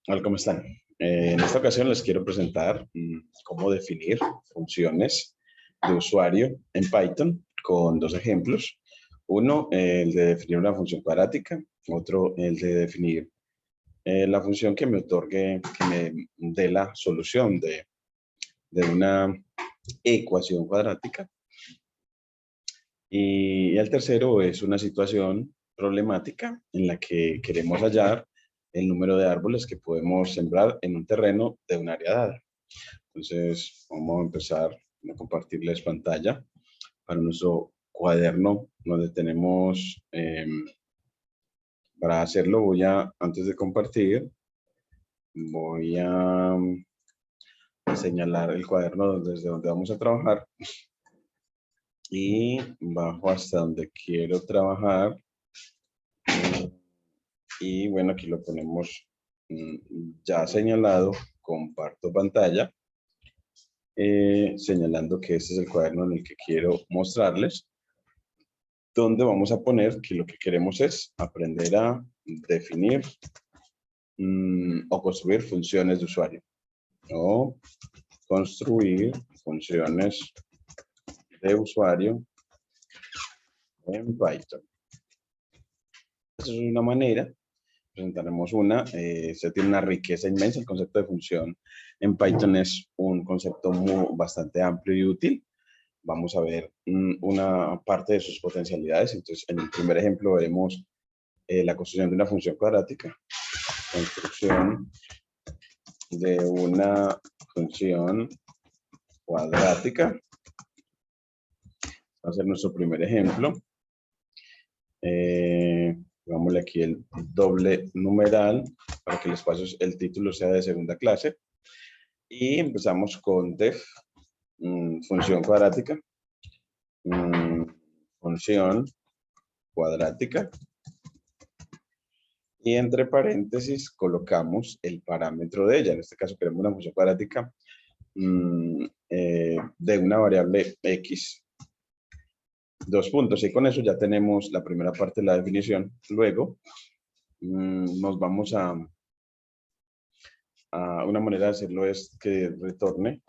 Hola, ¿cómo están? En esta ocasión les quiero presentar cómo definir funciones de usuario en Python con dos ejemplos. Uno, el de definir una función cuadrática, otro, el de definir la función que me otorgue, que me dé la solución de una ecuación cuadrática. Y el tercero es una situación problemática en la que queremos hallar el número de árboles que podemos sembrar en un terreno de un área dada. Entonces, vamos a empezar a compartirles pantalla para nuestro cuaderno donde tenemos, para hacerlo antes de compartir, voy a señalar el cuaderno desde donde vamos a trabajar y bajo hasta donde quiero trabajar. Y bueno, aquí lo ponemos ya señalado, comparto pantalla, señalando que este es el cuaderno en el que quiero mostrarles, donde vamos a poner que lo que queremos es aprender a definir o construir funciones de usuario, o construir funciones de usuario en Python. Esa es una manera. Presentaremos una. Se tiene una riqueza inmensa. El concepto de función en Python es un concepto bastante amplio y útil. Vamos a ver una parte de sus potencialidades. Entonces, en el primer ejemplo veremos la construcción de una función cuadrática. Construcción de una función cuadrática. Va a ser nuestro primer ejemplo. Pongámosle aquí el doble numeral para que el título sea de segunda clase. Y empezamos con def, función cuadrática, función cuadrática. Y entre paréntesis colocamos el parámetro de ella. En este caso queremos una función cuadrática de una variable x. Dos puntos, y con eso ya tenemos la primera parte de la definición. Luego nos vamos a una manera de hacerlo es que return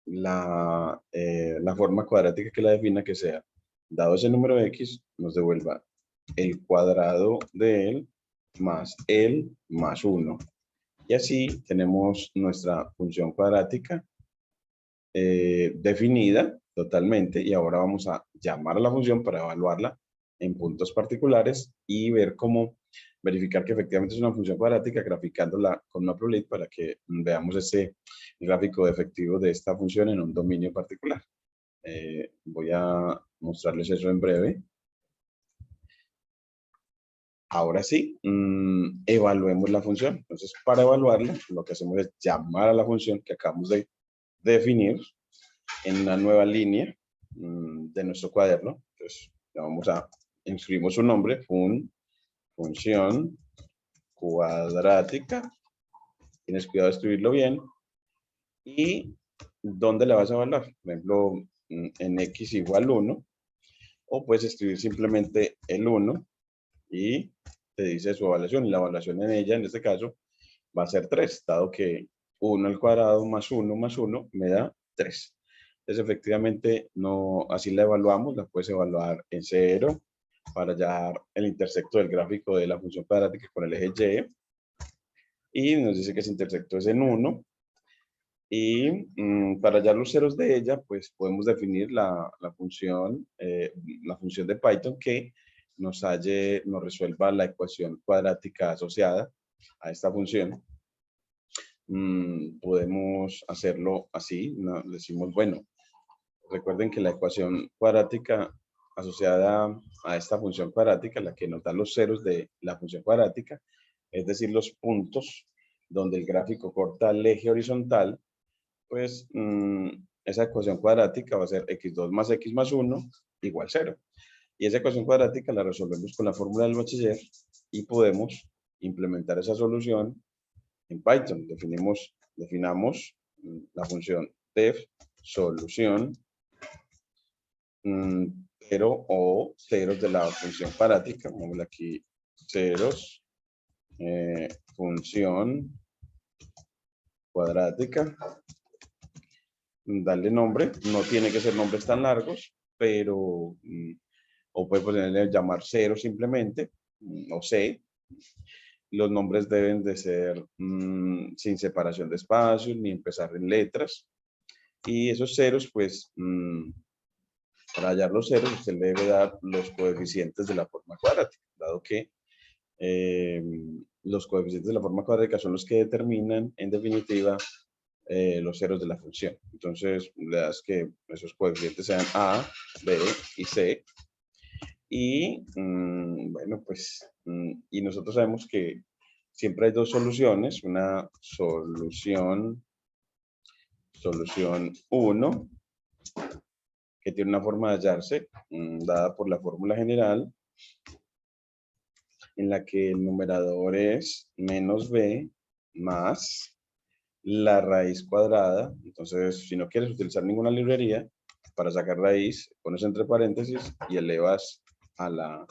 la forma cuadrática que la defina, que sea, dado ese número x, nos devuelva el cuadrado de él más el más 1. Y así tenemos nuestra función cuadrática definida totalmente, y ahora vamos a llamar a la función para evaluarla en puntos particulares y ver cómo verificar que efectivamente es una función cuadrática, graficándola con una probabilidad para que veamos ese gráfico efectivo de esta función en un dominio particular. Voy a mostrarles eso en breve. Ahora sí, evaluemos la función. Entonces, para evaluarla, lo que hacemos es llamar a la función que acabamos de definir en una nueva línea de nuestro cuaderno. Entonces, vamos a inscribimos su nombre, función cuadrática. Tienes cuidado de escribirlo bien. ¿Y dónde la vas a evaluar? Por ejemplo, en x igual 1. O puedes escribir simplemente el 1 y te dice su evaluación. Y la evaluación en ella, en este caso, va a ser 3, dado que 1 al cuadrado más 1 más 1 me da 3. Entonces, efectivamente, no, así la evaluamos. La puedes evaluar en 0 para hallar el intersecto del gráfico de la función cuadrática con el eje Y. Y nos dice que ese intersecto es en 1. Y para hallar los ceros de ella, pues podemos definir la función de Python que nos resuelva la ecuación cuadrática asociada a esta función. Podemos hacerlo así. Decimos, bueno, recuerden que la ecuación cuadrática asociada a esta función cuadrática, la que nos da los ceros de la función cuadrática, es decir, los puntos donde el gráfico corta el eje horizontal, pues esa ecuación cuadrática va a ser x2 más x más 1 igual 0. Y esa ecuación cuadrática la resolvemos con la fórmula del bachiller y podemos implementar esa solución en Python. Definamos la función def solución pero o ceros de la función cuadrática. Vamos aquí ceros, función cuadrática. Darle nombre, no tiene que ser nombres tan largos, pero, o puede ponerle llamar cero simplemente, o C. Los nombres deben de ser sin separación de espacios, ni empezar en letras. Y esos ceros, pues, para hallar los ceros, usted le debe dar los coeficientes de la forma cuadrática, dado que los coeficientes de la forma cuadrática son los que determinan, en definitiva, los ceros de la función. Entonces, le das que esos coeficientes sean A, B y C. Y, bueno, pues, y nosotros sabemos que siempre hay dos soluciones, una solución 1, que tiene una forma de hallarse, dada por la fórmula general, en la que el numerador es menos b más la raíz cuadrada. Entonces, si no quieres utilizar ninguna librería, para sacar raíz, pones entre paréntesis y elevas a la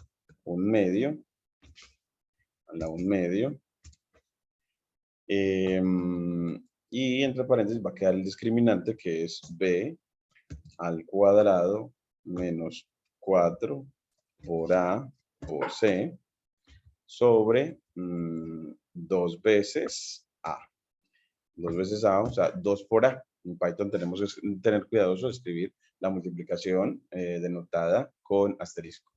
1/2, y entre paréntesis va a quedar el discriminante, que es b al cuadrado menos 4 por a por c sobre 2 veces a. 2 veces a, o sea, 2 por a. En Python tenemos que tener cuidadoso de escribir la multiplicación denotada con asterisco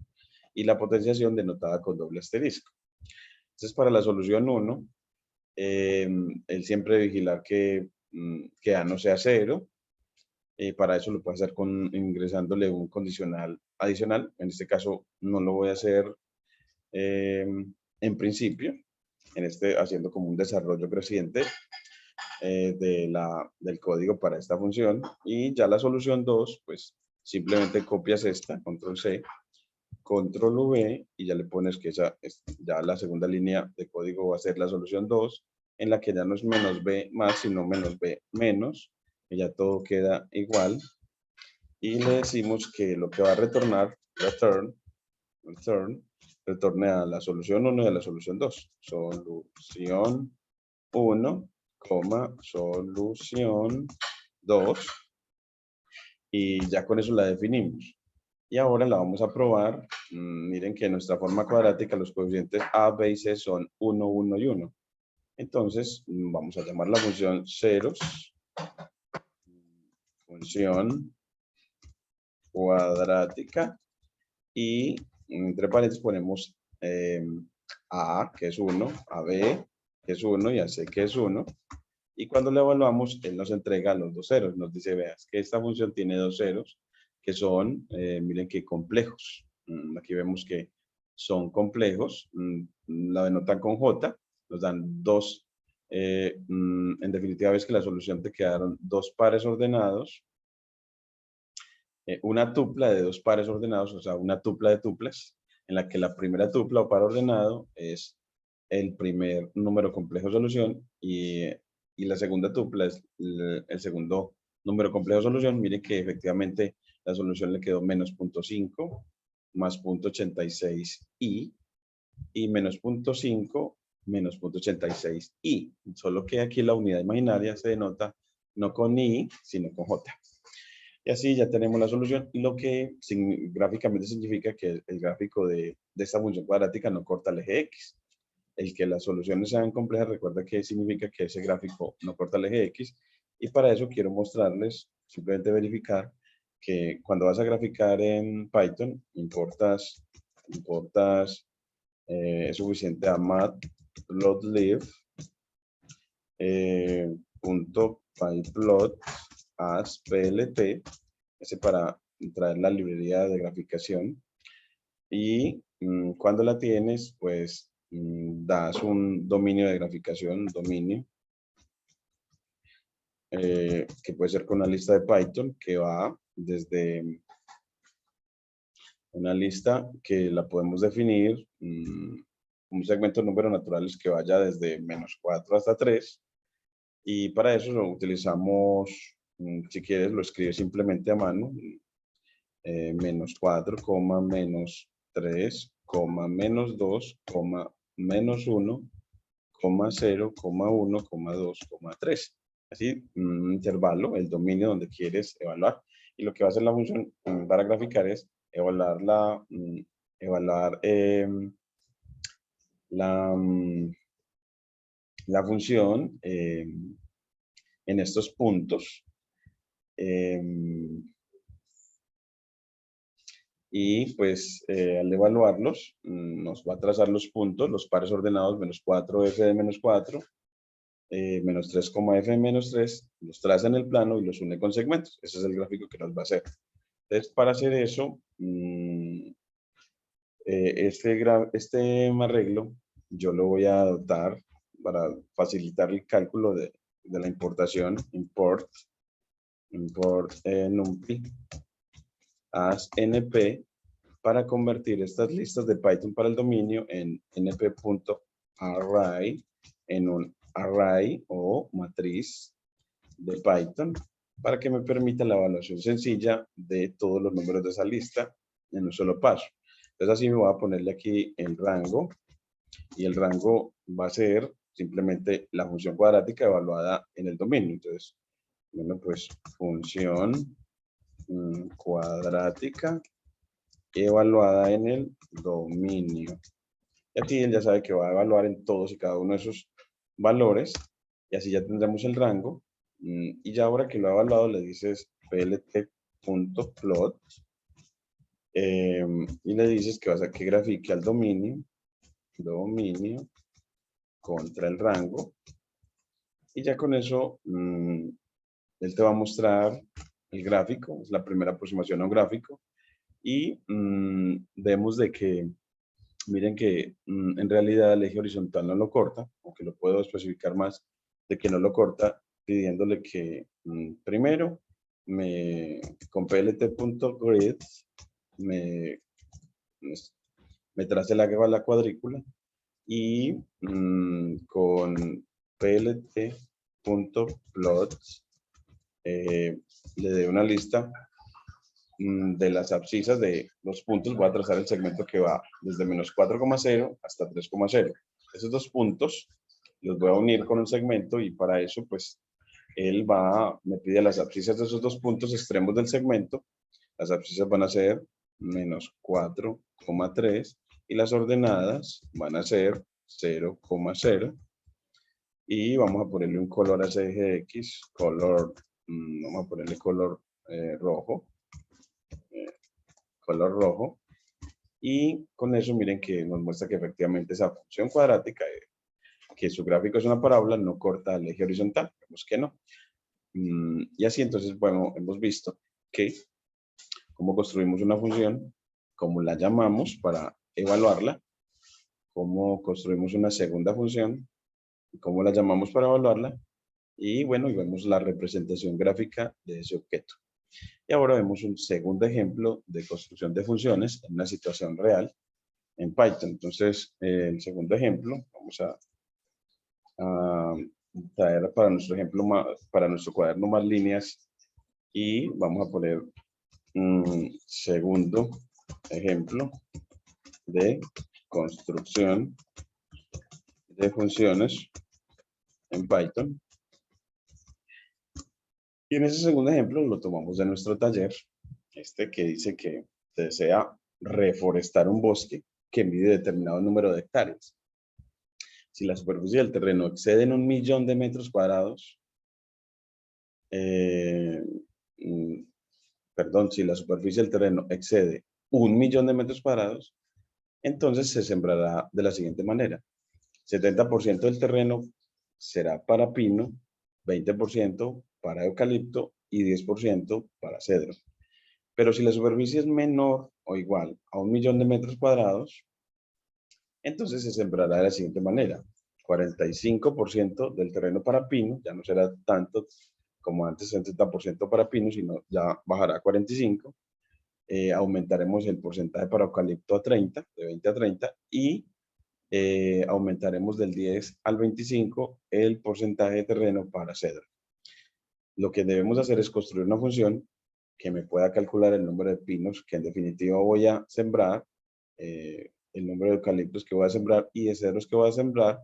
y la potenciación denotada con doble asterisco. Entonces, para la solución 1, él siempre vigilar que a no sea 0. Para eso lo puede hacer ingresándole un condicional adicional. En este caso no lo voy a hacer en principio, haciendo como un desarrollo creciente del código para esta función. Y ya la solución 2, pues simplemente copias esta, control C, control V, y ya le pones que ya la segunda línea de código va a ser la solución 2, en la que ya no es menos b más, sino menos b menos, y ya todo queda igual. Y le decimos que lo que va a retornar, retorne a la solución 1 y a la solución 2. Solución 1, solución 2. Y ya con eso la definimos. Y ahora la vamos a probar. Miren que en nuestra forma cuadrática los coeficientes a, b y c son 1, 1 y 1. Entonces, vamos a llamar la función ceros, función cuadrática, y entre paréntesis ponemos a, que es 1, a b, que es 1, y a c, que es 1. Y cuando le evaluamos, él nos entrega los dos ceros. Nos dice, veas, que esta función tiene dos ceros, que son, miren qué complejos. Aquí vemos que son complejos. La denotan con J. Nos dan dos. En definitiva, ves que la solución te quedaron dos pares ordenados. Una tupla de dos pares ordenados, o sea, una tupla de tuplas, en la que la primera tupla o par ordenado es el primer número complejo de solución y la segunda tupla es el segundo número complejo de solución. Mire que efectivamente la solución le quedó menos 0.5 más 0.86i y menos 0.5 menos 0.86i. Solo que aquí la unidad imaginaria se denota no con i, sino con j. Y así ya tenemos la solución, y lo que gráficamente significa que el gráfico de esta función cuadrática no corta el eje X. El que las soluciones sean complejas, recuerda que significa que ese gráfico no corta el eje X. Y para eso quiero mostrarles, simplemente verificar que cuando vas a graficar en Python, es suficiente a matplotlib .pyplot as plt, ese para traer la librería de graficación. Y cuando la tienes, pues das un dominio de graficación, dominio, que puede ser con una lista de Python que va desde una lista que la podemos definir, un segmento de números naturales que vaya desde -4 hasta 3. Y para eso utilizamos, si quieres, lo escribes simplemente a mano, -4, -3, coma, menos 2, coma, menos 1, coma 0, coma 1, coma 2, coma 3. Así, un intervalo, el dominio donde quieres evaluar. Y lo que va a hacer la función para graficar es evaluar la función en estos puntos. Y pues al evaluarlos, nos va a trazar los puntos, los pares ordenados, menos 4f de menos 4, menos 3, f de menos 3, los traza en el plano y los une con segmentos. Ese es el gráfico que nos va a hacer. Entonces, para hacer eso, este arreglo yo lo voy a adoptar para facilitar el cálculo de la importación, import numpy as np, para convertir estas listas de Python para el dominio en np.array, en un array o matriz de Python, para que me permita la evaluación sencilla de todos los números de esa lista en un solo paso. Entonces así me voy a ponerle aquí el rango, y el rango va a ser simplemente la función cuadrática evaluada en el dominio. Entonces, bueno, pues función cuadrática evaluada en el dominio. Y aquí él ya sabe que va a evaluar en todos y cada uno de esos valores, y así ya tendremos el rango. Y ya ahora que lo ha evaluado, le dices plt.plot y le dices que vas a que grafique al dominio contra el rango, y ya con eso él te va a mostrar el gráfico. Es la primera aproximación a un gráfico, y vemos de que, miren que en realidad el eje horizontal no lo corta, aunque lo puedo especificar más de que no lo corta, pidiéndole que primero con plt.grid me trace la cuadrícula, y con plt.plot le dé una lista de las abscisas de los puntos. Voy a trazar el segmento que va desde menos 4,0 hasta 3,0. Esos dos puntos los voy a unir con un segmento, y para eso pues él me pide las abscisas de esos dos puntos extremos del segmento. Las abscisas van a ser menos 4,3 y las ordenadas van a ser 0,0. Y vamos a ponerle un color a ese eje X, vamos a ponerle color rojo. Y con eso miren que nos muestra que efectivamente esa función cuadrática, que su gráfico es una parábola, no corta el eje horizontal. Vemos que no. Y así entonces, bueno, hemos visto que cómo construimos una función, cómo la llamamos para evaluarla, cómo construimos una segunda función, cómo la llamamos para evaluarla, y bueno, y vemos la representación gráfica de ese objeto. Y ahora vemos un segundo ejemplo de construcción de funciones en una situación real en Python. Entonces, el segundo ejemplo, vamos a traer para nuestro ejemplo, para nuestro cuaderno más líneas, y vamos a poner un segundo ejemplo de construcción de funciones en Python. Y en ese segundo ejemplo lo tomamos de nuestro taller, que dice que desea reforestar un bosque que mide determinado número de hectáreas. Si la superficie del terreno excede en 1.000.000 de metros cuadrados, si la superficie del terreno excede 1.000.000 de metros cuadrados, entonces se sembrará de la siguiente manera: 70% del terreno será para pino, 20% para eucalipto y 10% para cedro. Pero si la superficie es menor o igual a 1.000.000 de metros cuadrados, entonces se sembrará de la siguiente manera: 45% del terreno para pino, ya no será tanto como antes 70% para pino, sino ya bajará a 45%. Aumentaremos el porcentaje para eucalipto a 30, de 20 a 30, y aumentaremos del 10 al 25 el porcentaje de terreno para cedro. Lo que debemos hacer es construir una función que me pueda calcular el número de pinos que en definitiva voy a sembrar el número de eucaliptos que voy a sembrar y de cedros que voy a sembrar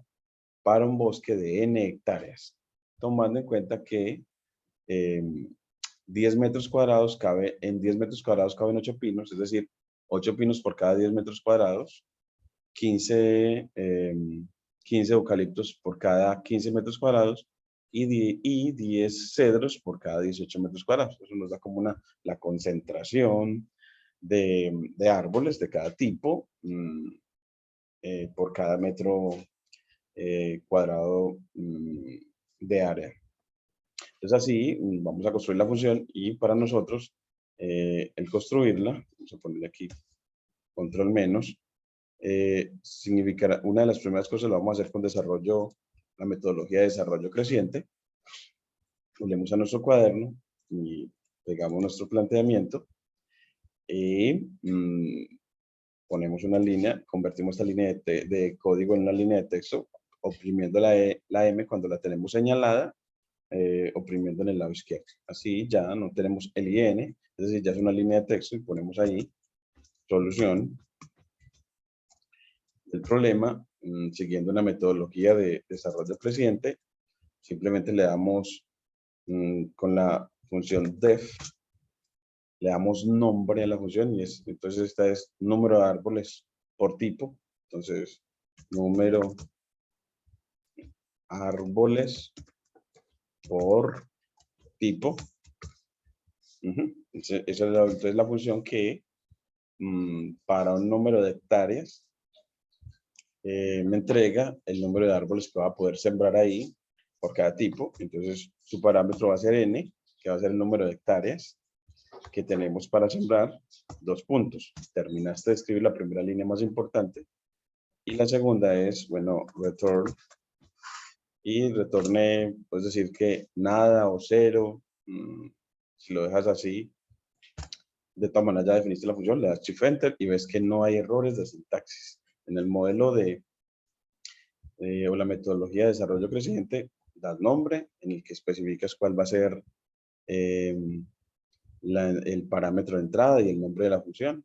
para un bosque de N hectáreas, tomando en cuenta que 10 metros cuadrados en 10 metros cuadrados caben 8 pinos, es decir, 8 pinos por cada 10 metros cuadrados, 15 eucaliptos por cada 15 metros cuadrados y 10 cedros por cada 18 metros cuadrados. Eso nos da como la concentración de árboles de cada tipo por cada metro cuadrado de área. Entonces así vamos a construir la función y para nosotros el construirla, vamos a ponerle aquí control menos, significará, una de las primeras cosas lo vamos a hacer con desarrollo, la metodología de desarrollo creciente. Volvemos a nuestro cuaderno y pegamos nuestro planteamiento y ponemos una línea, convertimos esta línea de código en una línea de texto, oprimiendo la M cuando la tenemos señalada, oprimiendo en el lado izquierdo. Así ya no tenemos el IN, es decir, ya es una línea de texto y ponemos ahí solución del problema, siguiendo una metodología de desarrollo creciente. Simplemente le damos con la función def, le damos nombre a la función y entonces esta es número de árboles por tipo. Entonces, número árboles por tipo. Esa es entonces la función que para un número de hectáreas me entrega el número de árboles que va a poder sembrar ahí por cada tipo. Entonces su parámetro va a ser n, que va a ser el número de hectáreas que tenemos para sembrar, 2 puntos. Terminaste de escribir la primera línea más importante y la segunda es, bueno, return, y retorne, puedes decir que nada o 0, si lo dejas así, de todas maneras ya definiste la función, le das Shift Enter y ves que no hay errores de sintaxis. En el modelo o la metodología de desarrollo creciente, das nombre en el que especificas cuál va a ser el parámetro de entrada y el nombre de la función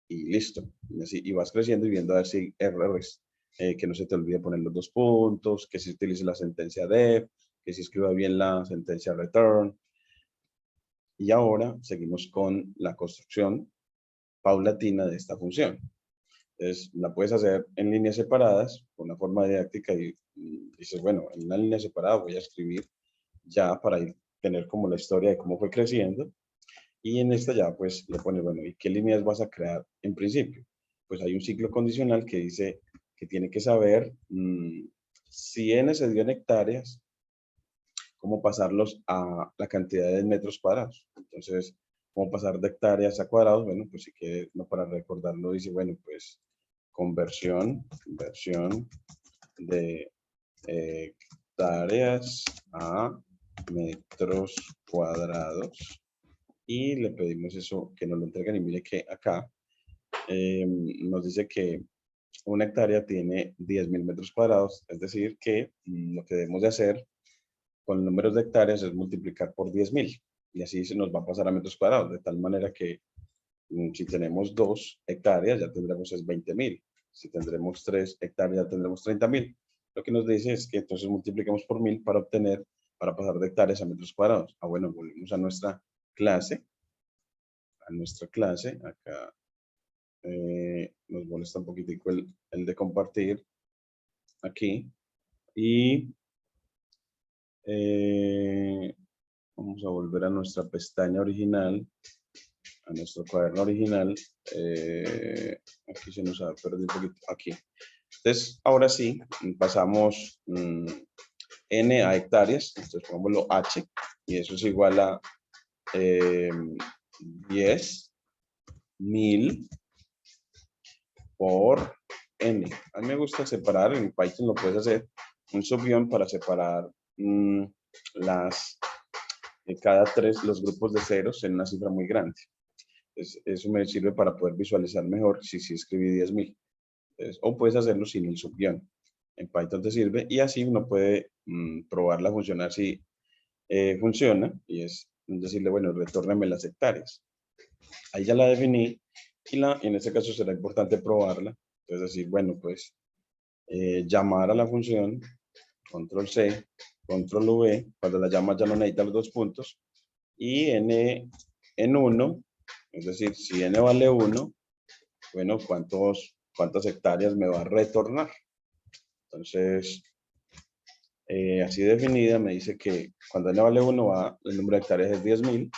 y listo. Y vas creciendo y viendo a ver si hay errores, que no se te olvide poner los 2 puntos, que si utilice la sentencia def, que si escriba bien la sentencia return. Y ahora seguimos con la construcción paulatina de esta función. Entonces, la puedes hacer en líneas separadas, con una forma didáctica y dices, bueno, en una línea separada voy a escribir ya para tener como la historia de cómo fue creciendo. Y en esta ya pues le pones, bueno, ¿y qué líneas vas a crear en principio? Pues hay un ciclo condicional que dice que tiene que saber si n se dio en hectáreas, cómo pasarlos a la cantidad de metros cuadrados. Entonces, cómo pasar de hectáreas a cuadrados, bueno, pues si quieres, no para recordarlo, dice, bueno, pues conversión de hectáreas a metros cuadrados y le pedimos eso, que nos lo entreguen y mire que acá nos dice que una hectárea tiene 10.000 metros cuadrados, es decir que lo que debemos de hacer con números de hectáreas es multiplicar por 10.000 y así se nos va a pasar a metros cuadrados, de tal manera que si tenemos 2 hectáreas ya tendremos es 20.000, si tendremos 3 hectáreas ya tendremos 30.000. Lo que nos dice es que entonces multiplicamos por 1.000 para pasar de hectáreas a metros cuadrados. Ah, bueno, volvemos a nuestra clase, acá nos molesta un poquitico el de compartir aquí y vamos a volver a nuestra pestaña original, a nuestro cuaderno original. Aquí se nos ha perdido un poquito, aquí. Entonces, ahora sí, pasamos n a hectáreas, entonces pongámoslo h, y eso es igual a 10.000 por n. A mí me gusta separar, en Python lo puedes hacer, un subguión para separar cada los grupos de ceros en una cifra muy grande. Eso me sirve para poder visualizar mejor si escribí 10.000. O puedes hacerlo sin el subguión. En Python te sirve y así uno puede probarla a funcionar si funciona y es decirle, bueno, retórname las hectáreas. Ahí ya la definí y en este caso será importante probarla Entonces decir, bueno, pues llamar a la función, control C, control V, cuando la llamas ya no necesita los 2 puntos, y n en 1, es decir, si n vale 1, bueno, ¿cuántas hectáreas me va a retornar? Entonces, así definida, me dice que cuando n vale 1, el número de hectáreas es 10.000,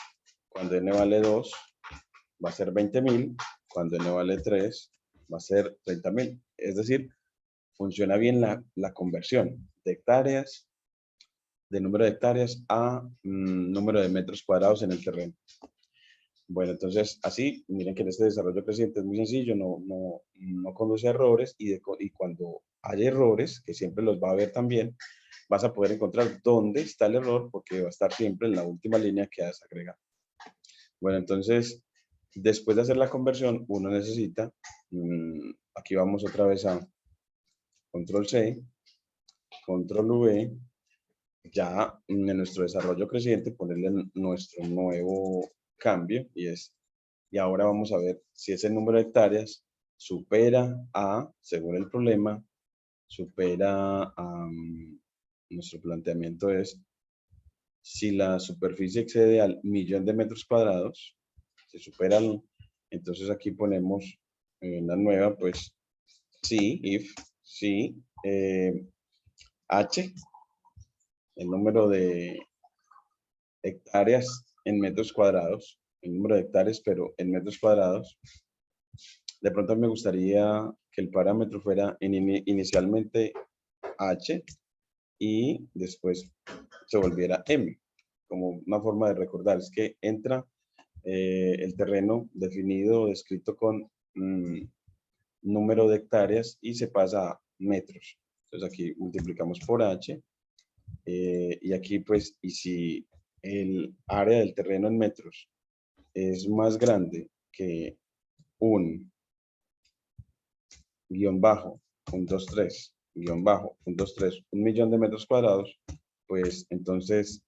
cuando n vale 2, va a ser 20.000, cuando n vale 3, va a ser 30.000. Es decir, funciona bien la conversión de hectáreas, de número de hectáreas a número de metros cuadrados en el terreno. Bueno, entonces así, miren que en este desarrollo creciente es muy sencillo, no conduce a errores y cuando hay errores, que siempre los va a haber también, vas a poder encontrar dónde está el error porque va a estar siempre en la última línea que has agregado. Bueno, entonces, después de hacer la conversión, uno necesita, aquí vamos otra vez a control C, control V, ya en nuestro desarrollo creciente ponerle nuestro nuevo cambio y ahora vamos a ver si ese número de hectáreas supera a, según el problema, supera a, nuestro planteamiento es, si la superficie excede al 1.000.000 de metros cuadrados, se supera, entonces aquí ponemos en la nueva, pues, si, H, el número de hectáreas en metros cuadrados, el número de hectáreas, pero en metros cuadrados. De pronto me gustaría que el parámetro fuera inicialmente H y después se volviera M, como una forma de recordar. Es que entra el terreno definido, descrito con número de hectáreas y se pasa a metros. Entonces aquí multiplicamos por H y aquí pues, y si el área del terreno en metros es más grande que un guión bajo, 123, guión bajo, 123, 1.000.000 de metros cuadrados, pues entonces,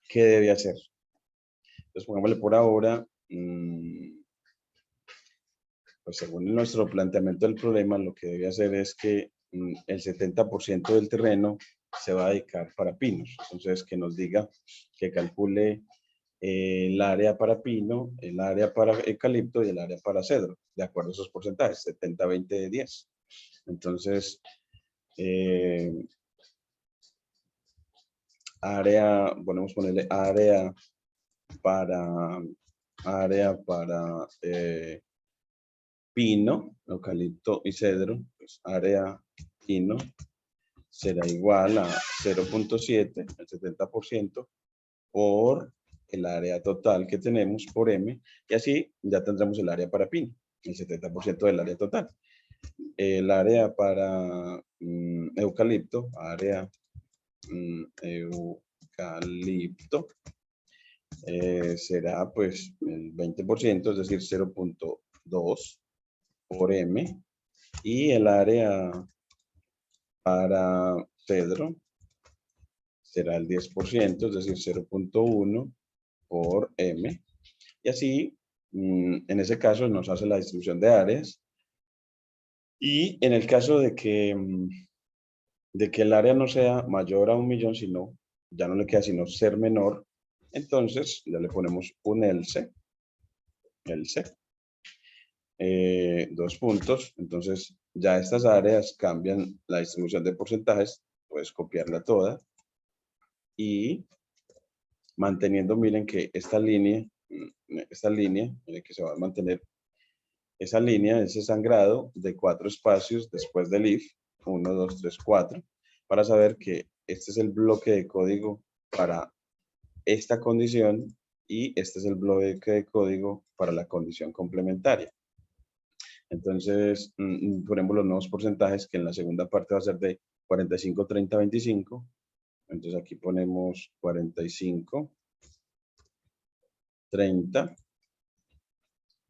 ¿qué debe hacer? Entonces pongámosle por ahora, pues según nuestro planteamiento del problema, lo que debe hacer es que el 70% del terreno se va a dedicar para pinos. Entonces, que nos diga, que calcule el área para pino, el área para eucalipto y el área para cedro, de acuerdo a esos porcentajes, 70, 20, 10. Entonces, podemos ponerle área para pino, eucalipto y cedro, pues área pino será igual a 0.7, el 70%, por el área total que tenemos por M, y así ya tendremos el área para pino, el 70% del área total. El área para eucalipto, área eucalipto, será pues el 20%, es decir, 0.2 por M, y el área para cedro será el 10%, es decir, 0.1 por M, y así, en ese caso, nos hace la distribución de áreas, y en el caso de que el área no sea mayor a 1.000.000, sino, ya no le queda sino ser menor, entonces ya le ponemos un else, dos puntos, entonces ya estas áreas cambian la distribución de porcentajes, puedes copiarla toda y manteniendo, miren que esta línea, miren que se va a mantener esa línea, ese sangrado de 4 espacios después del if, 1, 2, 3, 4, para saber que este es el bloque de código para esta condición y este es el bloque de código para la condición complementaria. Entonces, ponemos los nuevos porcentajes que en la segunda parte va a ser de 45, 30, 25. Entonces aquí ponemos 45, 30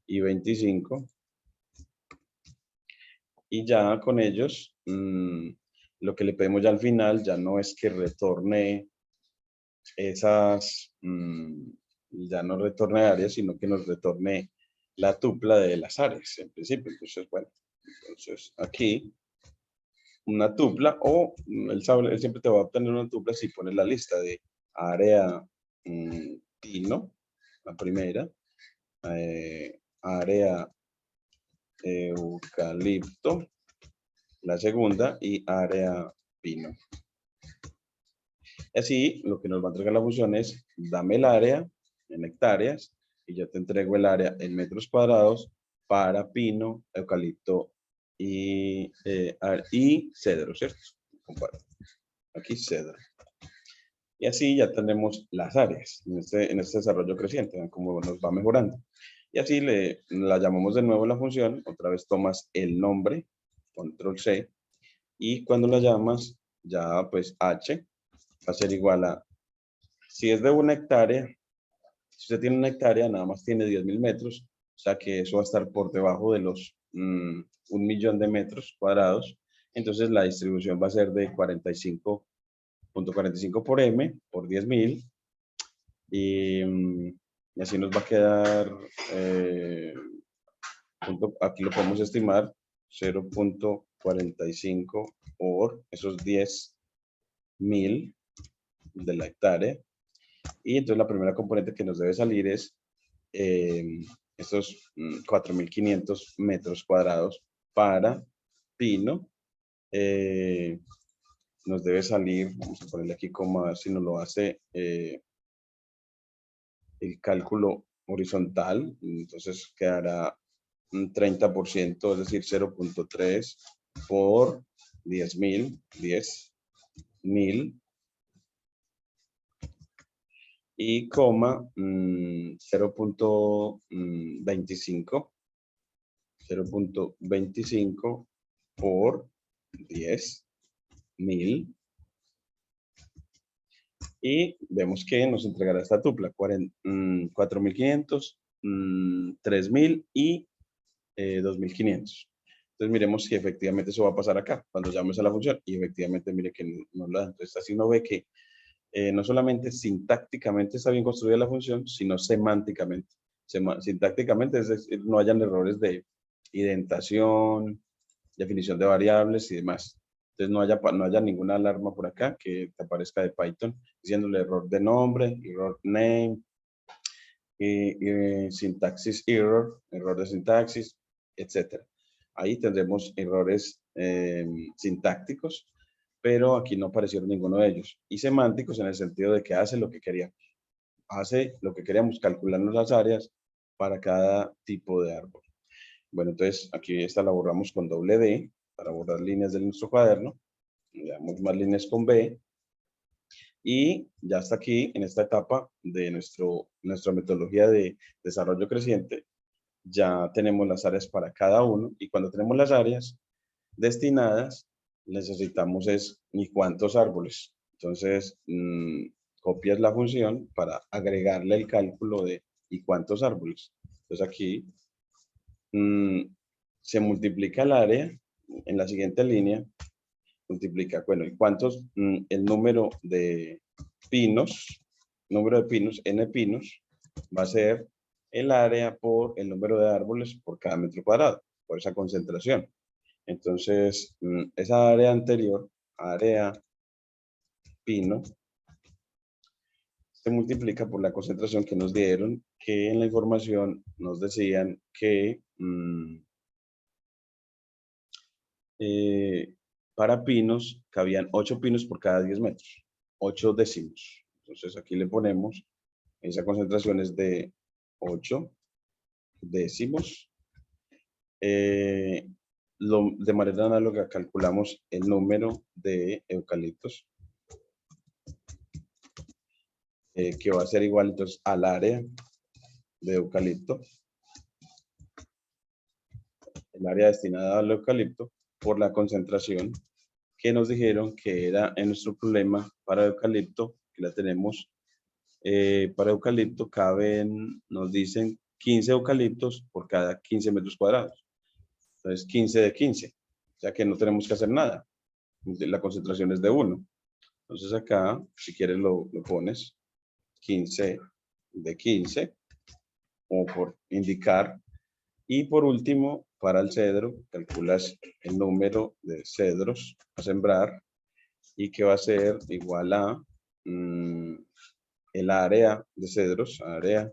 y 25. Y ya con ellos, lo que le pedimos ya al final ya no es que retorne esas, ya no retorne áreas, sino que nos retorne la tupla de las áreas en principio. Entonces, bueno, Entonces, aquí, una tupla, o él siempre te va a obtener una tupla si pones la lista de área pino, la primera, área eucalipto, la segunda, y área pino. Así, lo que nos va a entregar la función es, dame el área en hectáreas, y yo te entrego el área en metros cuadrados para pino, eucalipto y cedro, ¿cierto? Comparto. Aquí cedro. Y así ya tenemos las áreas en este desarrollo creciente, ¿ven cómo nos va mejorando? Y así la llamamos de nuevo la función, otra vez tomas el nombre, control C, y cuando la llamas, ya pues H va a ser igual a, si es de 1 hectárea, si usted tiene 1 hectárea, nada más tiene 10.000 metros, o sea que eso va a estar por debajo de los 1.000.000 de metros cuadrados, entonces la distribución va a ser de 45.45 por M por 10.000, y así nos va a quedar, aquí lo podemos estimar, 0.45 por esos 10.000 de la hectárea. Y entonces la primera componente que nos debe salir es estos 4.500 metros cuadrados para pino. Nos debe salir, vamos a ponerle aquí como a ver si nos lo hace el cálculo horizontal, entonces quedará un 30%, es decir, 0.3 por 10.000, 10.000, y coma 0.25 por 10.000, y vemos que nos entregará esta tupla, 4.500, 3.000 y 2.500. Entonces miremos si efectivamente eso va a pasar acá, cuando llames a la función, y efectivamente mire que no la da. Entonces así uno ve que no solamente sintácticamente está bien construida la función, sino semánticamente. Sintácticamente es decir, no hayan errores de indentación, definición de variables y demás. Entonces no haya ninguna alarma por acá que te aparezca de Python diciéndole error de nombre, error name, sintaxis error, error de sintaxis, etc. Ahí tendremos errores sintácticos, pero aquí no aparecieron ninguno de ellos. Y semánticos en el sentido de que hace lo que queríamos. Hace lo que queríamos, calcularnos las áreas para cada tipo de árbol. Bueno, entonces aquí esta la borramos con doble D para borrar líneas de nuestro cuaderno. Le damos más líneas con B. Y ya hasta aquí, en esta etapa de nuestra metodología de desarrollo creciente, ya tenemos las áreas para cada uno. Y cuando tenemos las áreas destinadas, necesitamos es ni cuántos árboles. Entonces, copias la función para agregarle el cálculo de y cuántos árboles. Entonces aquí se multiplica el área en la siguiente línea, multiplica, bueno, y cuántos, el número de pinos, n pinos, va a ser el área por el número de árboles por cada metro cuadrado, por esa concentración. Entonces, esa área anterior, área pino, se multiplica por la concentración que nos dieron, que en la información nos decían que para pinos cabían 8 pinos por cada 10 metros, 8 décimos. Entonces aquí le ponemos, esa concentración es de 8 décimos. De manera análoga calculamos el número de eucaliptos, que va a ser igual entonces al área de eucalipto, el área destinada al eucalipto, por la concentración que nos dijeron que era en nuestro problema para eucalipto, que la tenemos. Para eucalipto caben, nos dicen 15 eucaliptos por cada 15 metros cuadrados. Entonces 15 de 15, o sea que no tenemos que hacer nada. La concentración es de 1. Entonces acá, si quieres lo pones 15 de 15, como por indicar. Y por último, para el cedro, calculas el número de cedros a sembrar y que va a ser igual a el área de cedros, área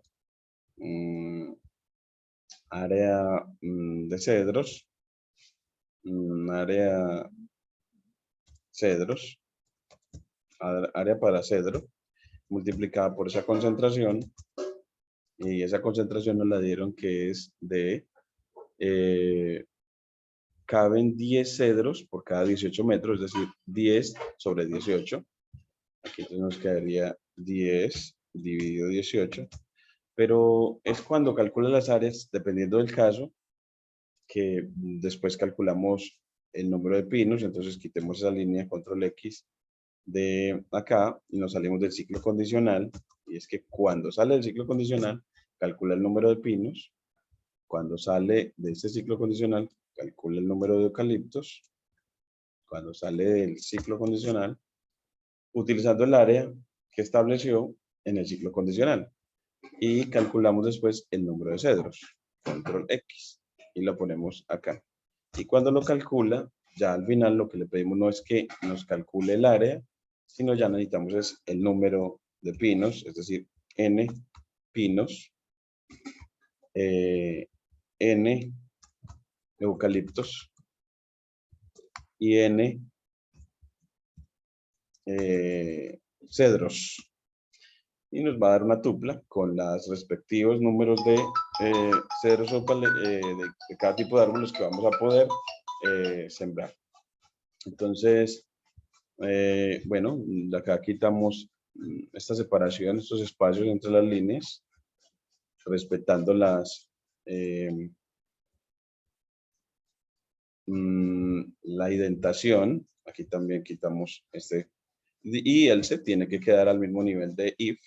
de cedros, área para cedro, multiplicada por esa concentración, y esa concentración nos la dieron que es de, caben 10 cedros por cada 18 metros, es decir, 10 sobre 18. Aquí entonces nos quedaría 10 dividido 18. Pero es cuando calcula las áreas, dependiendo del caso, que después calculamos el número de pinos. Entonces quitemos esa línea, control X de acá y nos salimos del ciclo condicional. Y es que cuando sale del ciclo condicional, calcula el número de pinos. Cuando sale de este ciclo condicional, calcula el número de eucaliptos. Cuando sale del ciclo condicional, utilizando el área que estableció en el ciclo condicional. Y calculamos después el número de cedros, control X, y lo ponemos acá. Y cuando lo calcula, ya al final lo que le pedimos no es que nos calcule el área, sino ya necesitamos es el número de pinos, es decir, n pinos, n eucaliptos y n cedros. Y nos va a dar una tupla con los respectivos números de cedros de cada tipo de árboles que vamos a poder sembrar. Entonces, bueno, acá quitamos esta separación, estos espacios entre las líneas, respetando la indentación. Aquí también quitamos este, y else tiene que quedar al mismo nivel de if.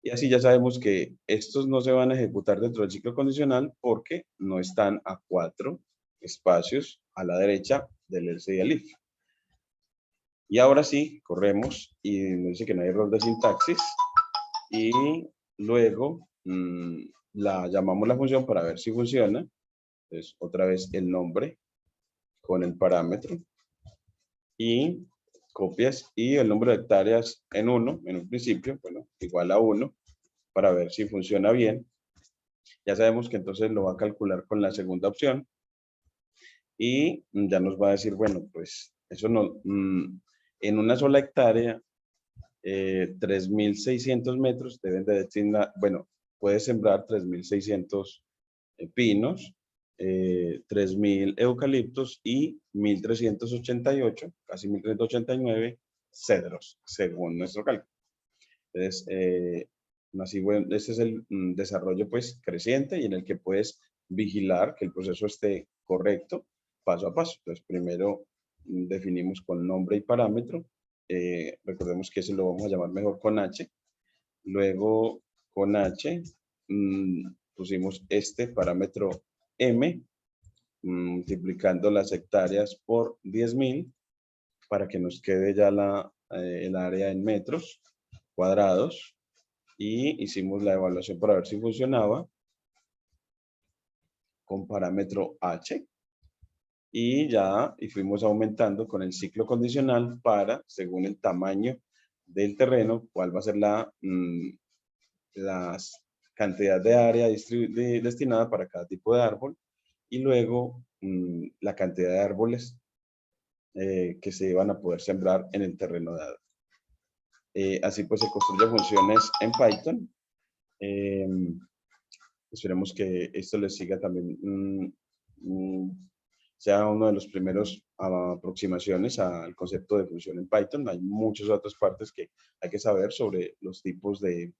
Y así ya sabemos que estos no se van a ejecutar dentro del ciclo condicional porque no están a 4 espacios a la derecha del else y el if. Y ahora sí, corremos y nos dice que no hay error de sintaxis. Y luego la llamamos la función para ver si funciona. Entonces, otra vez el nombre con el parámetro. Y copias y el número de hectáreas en 1, en un principio, bueno, igual a 1, para ver si funciona bien. Ya sabemos que entonces lo va a calcular con la segunda opción. Y ya nos va a decir, bueno, pues eso no, en una sola hectárea, 3.600 metros deben de destinar, bueno, puede sembrar 3.600 pinos, 3.000 eucaliptos y 1.388, casi 1.389 cedros, según nuestro cálculo. Entonces, así, bueno, este es el desarrollo pues creciente y en el que puedes vigilar que el proceso esté correcto paso a paso. Entonces, primero definimos con nombre y parámetro. Recordemos que ese lo vamos a llamar mejor con H. Luego, con H, pusimos este parámetro M, multiplicando las hectáreas por 10.000 para que nos quede ya el área en metros cuadrados. Y hicimos la evaluación para ver si funcionaba con parámetro H. Y fuimos aumentando con el ciclo condicional para, según el tamaño del terreno, cuál va a ser la cantidad de área destinada para cada tipo de árbol. Y luego la cantidad de árboles que se iban a poder sembrar en el terreno dado. Así pues se construyen funciones en Python. Esperemos que esto les siga también, sea uno de los primeros aproximaciones al concepto de función en Python. Hay muchas otras partes que hay que saber sobre los tipos de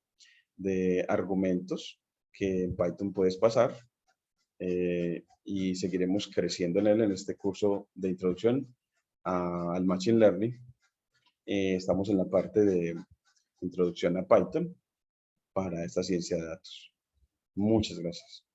argumentos que en Python puedes pasar. Y seguiremos creciendo en él en este curso de introducción al Machine Learning. Estamos en la parte de introducción a Python para esta ciencia de datos. Muchas gracias.